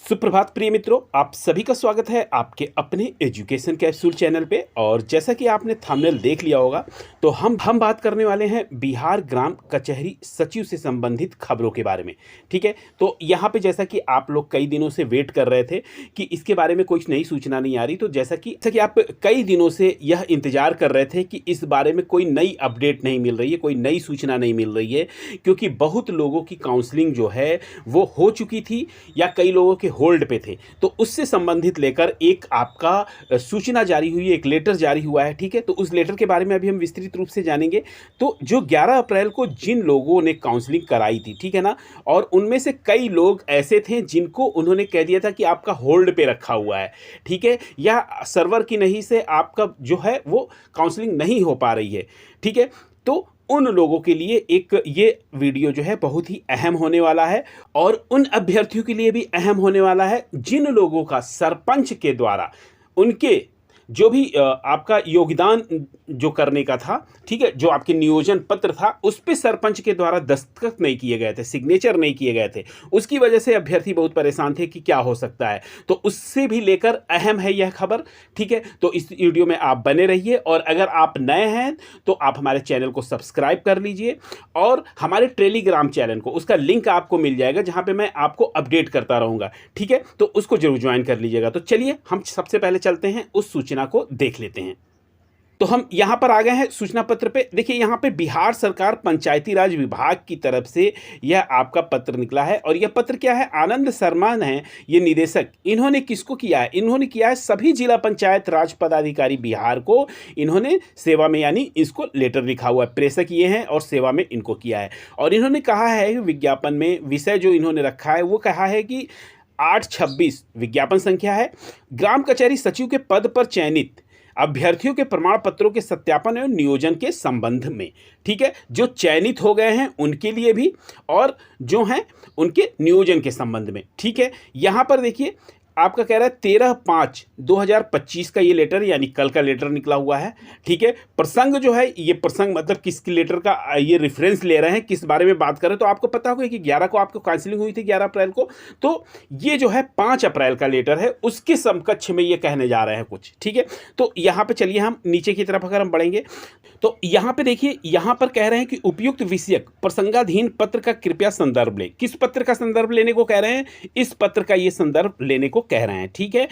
सुप्रभात प्रिय मित्रों, आप सभी का स्वागत है आपके अपने एजुकेशन कैप्सूल चैनल पे। और जैसा कि आपने थंबनेल देख लिया होगा, तो हम बात करने वाले हैं बिहार ग्राम कचहरी सचिव से संबंधित खबरों के बारे में। ठीक है, तो यहाँ पे जैसा कि आप लोग कई दिनों से वेट कर रहे थे कि इसके बारे में कुछ नई सूचना नहीं आ रही, तो जैसा कि आप कई दिनों से यह इंतजार कर रहे थे कि इस बारे में कोई नई अपडेट नहीं मिल रही है, कोई नई सूचना नहीं मिल रही है, क्योंकि बहुत लोगों की काउंसलिंग जो है वो हो चुकी थी या कई लोगों के होल्ड पे थे। तो उससे संबंधित लेकर एक आपका सूचना जारी हुई है, एक लेटर जारी हुआ है। ठीक है, तो उस लेटर के बारे में अभी हम विस्तृत रूप से जानेंगे। तो जो 11 अप्रैल को जिन लोगों ने काउंसलिंग कराई थी, ठीक है ना, और उनमें से कई लोग ऐसे थे जिनको उन्होंने कह दिया था कि आपका होल्ड पे रखा हुआ है, ठीक है, या सर्वर की नहीं से आपका जो है वो काउंसलिंग नहीं हो पा रही है। ठीक है, तो उन लोगों के लिए एक ये वीडियो जो है बहुत ही अहम होने वाला है, और उन अभ्यर्थियों के लिए भी अहम होने वाला है जिन लोगों का सरपंच के द्वारा उनके जो भी आपका योगदान जो करने का था, ठीक है, जो आपके नियोजन पत्र था उस पे सरपंच के द्वारा दस्तखत नहीं किए गए थे, सिग्नेचर नहीं किए गए थे। उसकी वजह से अभ्यर्थी बहुत परेशान थे कि क्या हो सकता है। तो उससे भी लेकर अहम है यह खबर। ठीक है, तो इस वीडियो में आप बने रहिए, और अगर आप नए हैं तो आप हमारे चैनल को सब्सक्राइब कर लीजिए, और हमारे टेलीग्राम चैनल को, उसका लिंक आपको मिल जाएगा जहाँ पर मैं आपको अपडेट करता रहूँगा। ठीक है, तो उसको जरूर ज्वाइन कर लीजिएगा। तो चलिए हम सबसे पहले चलते हैं उस सूचना को देख लेते हैं। तो हम यहां पर आ गए हैं सूचना पत्र पे। देखिए, यहां पे बिहार सरकार पंचायती राज विभाग की तरफ से यह आपका पत्र निकला है, और यह पत्र क्या है, आनंद शर्मा है ये निदेशक। इन्होंने किसको किया है? इन्होंने किया है सभी जिला पंचायत राज पदाधिकारी बिहार को। इन्होंने सेवा में, यानी इसको लेटर लिखा हुआ है, प्रेषक ये हैं और सेवा में इनको किया है। और इन्होंने कहा है विज्ञापन में, विषय जो इन्होंने रखा है वो कहा है कि 826 विज्ञापन संख्या है, ग्राम कचहरी सचिव के पद पर चयनित अभ्यर्थियों के प्रमाण पत्रों के सत्यापन एवं नियोजन के संबंध में। ठीक है, जो चयनित हो गए हैं उनके लिए भी, और जो हैं उनके नियोजन के संबंध में। ठीक है, यहाँ पर देखिए आपका कह रहा है 13/5/2025 का ये लेटर, यानी कल का लेटर निकला हुआ है। ठीक है, प्रसंग जो है, ये प्रसंग मतलब किस लेटर का ये रेफरेंस ले रहे हैं, किस बारे में बात कर रहे हैं, तो आपको पता होगा कि 11 को आपको काउंसलिंग हुई थी, 11 अप्रैल को। तो ये जो है 5 अप्रैल का लेटर है, उसके समकक्ष में ये कहने जा रहे हैं कुछ। ठीक है, तो यहाँ पे चलिए हम नीचे की तरफ अगर हम बढ़ेंगे, तो यहाँ पे देखिए, यहाँ पर कह रहे हैं कि उपयुक्त विषयक प्रसंगाधीन पत्र का कृपया संदर्भ लें। किस पत्र का संदर्भ लेने को कह रहे हैं? इस पत्र का ये संदर्भ लेने को कह रहे हैं। ठीक है,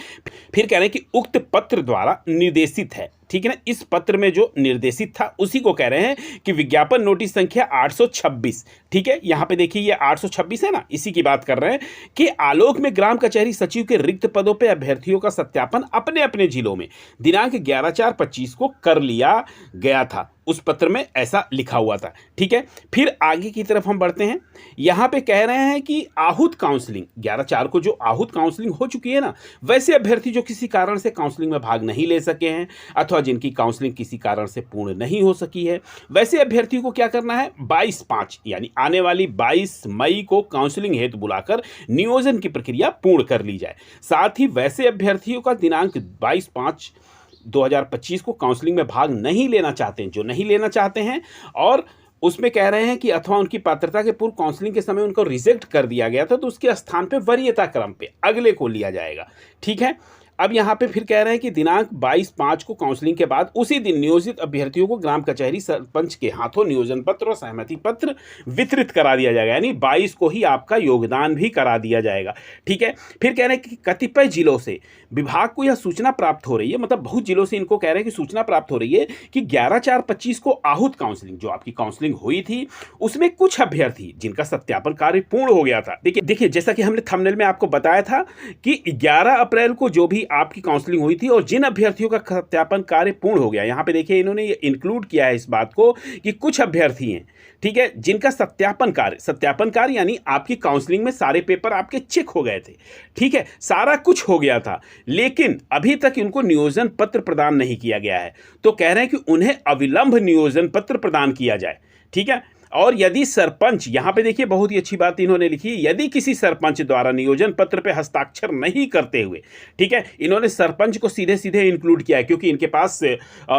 फिर कह रहे हैं कि उक्त पत्र द्वारा निर्देशित है। ठीक है ना, इस पत्र में जो निर्देशित था उसी को कह रहे हैं कि विज्ञापन नोटिस संख्या 826। ठीक है, यहां पे देखिए ये 826 है ना, इसी की बात कर रहे हैं कि आलोक में ग्राम कचहरी सचिव के रिक्त पदों पे अभ्यर्थियों का सत्यापन अपने अपने जिलों में दिनांक 11/4/25 को कर लिया गया था। उस पत्र में ऐसा लिखा हुआ था। ठीक है, फिर आगे की तरफ हम बढ़ते हैं। यहां पे कह रहे हैं कि आहूत काउंसलिंग 11/4 को जो आहूत काउंसलिंग हो चुकी है ना, वैसे अभ्यर्थी जो किसी कारण से काउंसलिंग में भाग नहीं ले सके हैं, अथवा जिनकी काउंसलिंग किसी कारण से पूर्ण नहीं हो सकी है, वैसे अभ्यर्थियों को क्या करना है, 22/5 यानी आने वाली 22 मई को काउंसलिंग हेतु बुलाकर नियोजन की प्रक्रिया पूर्ण कर ली जाए। साथ ही वैसे अभ्यर्थियों का दिनांक 22/5/2025 को काउंसलिंग में भाग नहीं लेना चाहते हैं, जो नहीं लेना चाहते हैं, और उसमें कह रहे हैं कि अथवा उनकी पात्रता के पूर्व काउंसलिंग के समय उनको रिजेक्ट कर दिया गया था, तो उसके स्थान पे वरीयता क्रम पे अगले को लिया जाएगा। ठीक है, अब यहाँ पे फिर कह रहे हैं कि दिनांक 22/5 को काउंसलिंग के बाद उसी दिन नियोजित अभ्यर्थियों को ग्राम कचहरी सरपंच के हाथों नियोजन पत्र और सहमति पत्र वितरित करा दिया जाएगा, यानी 22 को ही आपका योगदान भी करा दिया जाएगा। ठीक है, फिर कह रहे हैं कि कतिपय जिलों से विभाग को यह सूचना प्राप्त हो रही है, मतलब बहुत जिलों से इनको कह रहे हैं कि सूचना प्राप्त हो रही है कि 11/4/25 को आहूत काउंसलिंग, जो आपकी काउंसलिंग हुई थी, उसमें कुछ अभ्यर्थी जिनका सत्यापन कार्य पूर्ण हो गया था। देखिए जैसा कि हमने थंबनेल में आपको बताया था कि 11 अप्रैल को जो भी आपकी काउंसलिंग हुई थी और जिन अभ्यर्थियों का सत्यापन कार्य पूर्ण हो गया, यहां पे देखिए इन्होंने ये इंक्लूड किया है इस बात को कि कुछ अभ्यर्थी हैं, ठीक है, जिनका सत्यापन कार्य यानी आपकी काउंसलिंग में सारे पेपर आपके चेक हो गए थे, ठीक है, सारा कुछ हो गया था, लेकिन अभी तक इनको नियोजन पत्र प्रदान नहीं किया गया है। तो कह रहे हैं कि उन्हें अविलंब नियोजन पत्र प्रदान किया जाए। ठीक है, और यदि सरपंच, यहाँ पे देखिए बहुत ही अच्छी बात इन्होंने लिखी, यदि किसी सरपंच द्वारा नियोजन पत्र पे हस्ताक्षर नहीं करते हुए, ठीक है, इन्होंने सरपंच को सीधे सीधे इंक्लूड किया है क्योंकि इनके पास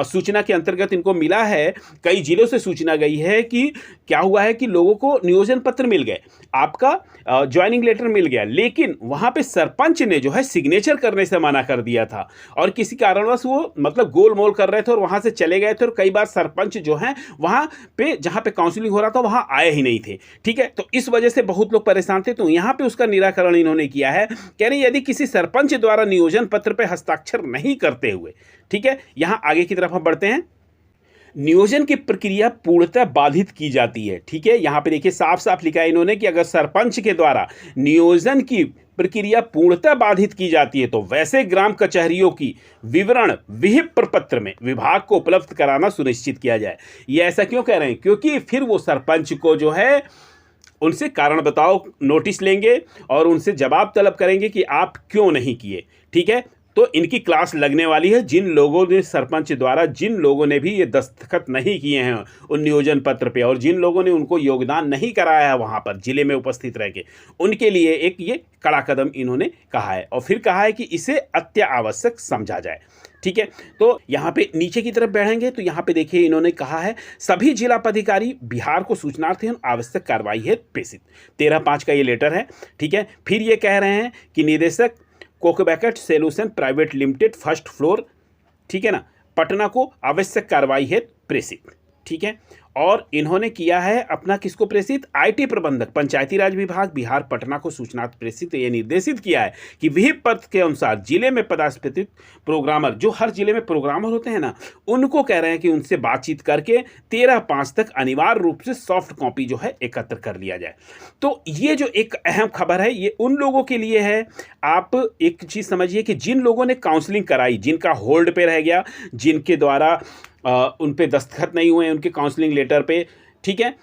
सूचना के अंतर्गत इनको मिला है, कई जिलों से सूचना गई है कि क्या हुआ है कि लोगों को नियोजन पत्र मिल गए, आपका ज्वाइनिंग लेटर मिल गया, लेकिन वहां पे सरपंच ने जो है सिग्नेचर करने से मना कर दिया था और किसी कारणवश वो मतलब गोलमोल कर रहे थे और वहां से चले गए थे और कई बार सरपंच जो है वहां पे जहां पे काउंसलिंग हो रहा था वहां आए ही नहीं थे। ठीक है, तो इस वजह से बहुत लोग परेशान थे, तो यहां पे उसका निराकरण इन्होंने किया है, कह रहे यदि किसी सरपंच द्वारा नियोजन पत्र पे हस्ताक्षर नहीं करते हुए, ठीक है, यहां आगे की तरफ हम बढ़ते हैं, नियोजन की प्रक्रिया पूर्णतः बाधित की जाती है। ठीक है, यहां पे देखिए साफ साफ लिखा है इन्होंने कि अगर सरपंच के द्वारा नियोजन की प्रक्रिया पूर्णतः बाधित की जाती है तो वैसे ग्राम कचहरियों की विवरण विहिप प्रपत्र में विभाग को उपलब्ध कराना सुनिश्चित किया जाए। ये ऐसा क्यों कह रहे हैं? क्योंकि फिर वो सरपंच को जो है उनसे कारण बताओ नोटिस लेंगे और उनसे जवाब तलब करेंगे कि आप क्यों नहीं किए। ठीक है, तो इनकी क्लास लगने वाली है जिन लोगों ने सरपंच द्वारा, जिन लोगों ने भी ये दस्तखत नहीं किए हैं उन नियोजन पत्र पे और जिन लोगों ने उनको योगदान नहीं कराया है वहाँ पर जिले में उपस्थित रह के, उनके लिए एक ये कड़ा कदम इन्होंने कहा है और फिर कहा है कि इसे अत्यावश्यक समझा जाए। ठीक है, तो यहाँ पे नीचे की तरफ बढ़ेंगे तो यहाँ पे देखिए इन्होंने कहा है सभी जिला पदाधिकारी बिहार को सूचनार्थ एवं आवश्यक कार्रवाई है प्रेषित। 13/5 का ये लेटर है। ठीक है, फिर ये कह रहे हैं कि निदेशक कोकबैकेट solution private limited first floor, ठीक है ना, पटना को आवश्यक कार्रवाई है प्रेषित। ठीक है, और इन्होंने किया है अपना किसको प्रेषित? आईटी प्रबंधक पंचायती राज विभाग बिहार पटना को सूचना प्रेषित, ये निर्देशित किया है कि विहिप पत्र के अनुसार जिले में पदस्थापित प्रोग्रामर, जो हर जिले में प्रोग्रामर होते हैं ना, उनको कह रहे हैं कि उनसे बातचीत करके 13/5 तक अनिवार्य रूप से सॉफ्ट कॉपी जो है एकत्र कर लिया जाए। तो ये जो एक अहम खबर है ये उन लोगों के लिए है, आप एक चीज़ समझिए कि जिन लोगों ने काउंसलिंग कराई, जिनका होल्ड पे रह गया, जिनके द्वारा उन पे दस्तखत नहीं हुए उनके काउंसलिंग लेटर पे। ठीक है,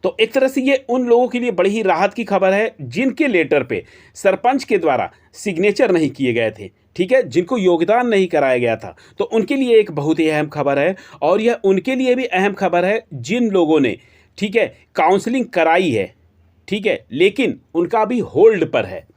तो एक तरह से ये उन लोगों के लिए बड़ी ही राहत की खबर है जिनके लेटर पे सरपंच के द्वारा सिग्नेचर नहीं किए गए थे। ठीक है, जिनको योगदान नहीं कराया गया था, तो उनके लिए एक बहुत ही अहम खबर है और यह उनके लिए भी अहम खबर है जिन लोगों ने, ठीक है, काउंसलिंग कराई है, ठीक है, लेकिन उनका भी होल्ड पर है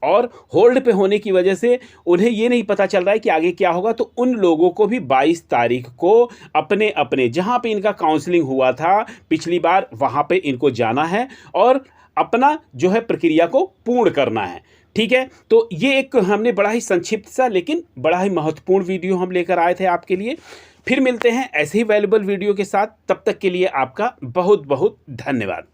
और होल्ड पे होने की वजह से उन्हें ये नहीं पता चल रहा है कि आगे क्या होगा। तो उन लोगों को भी 22 तारीख को अपने अपने जहाँ पे इनका काउंसलिंग हुआ था पिछली बार, वहाँ पे इनको जाना है और अपना जो है प्रक्रिया को पूर्ण करना है। ठीक है, तो ये एक हमने बड़ा ही संक्षिप्त सा लेकिन बड़ा ही महत्वपूर्ण वीडियो हम लेकर आए थे आपके लिए। फिर मिलते हैं ऐसे ही वैल्यूएबल वीडियो के साथ, तब तक के लिए आपका बहुत बहुत धन्यवाद।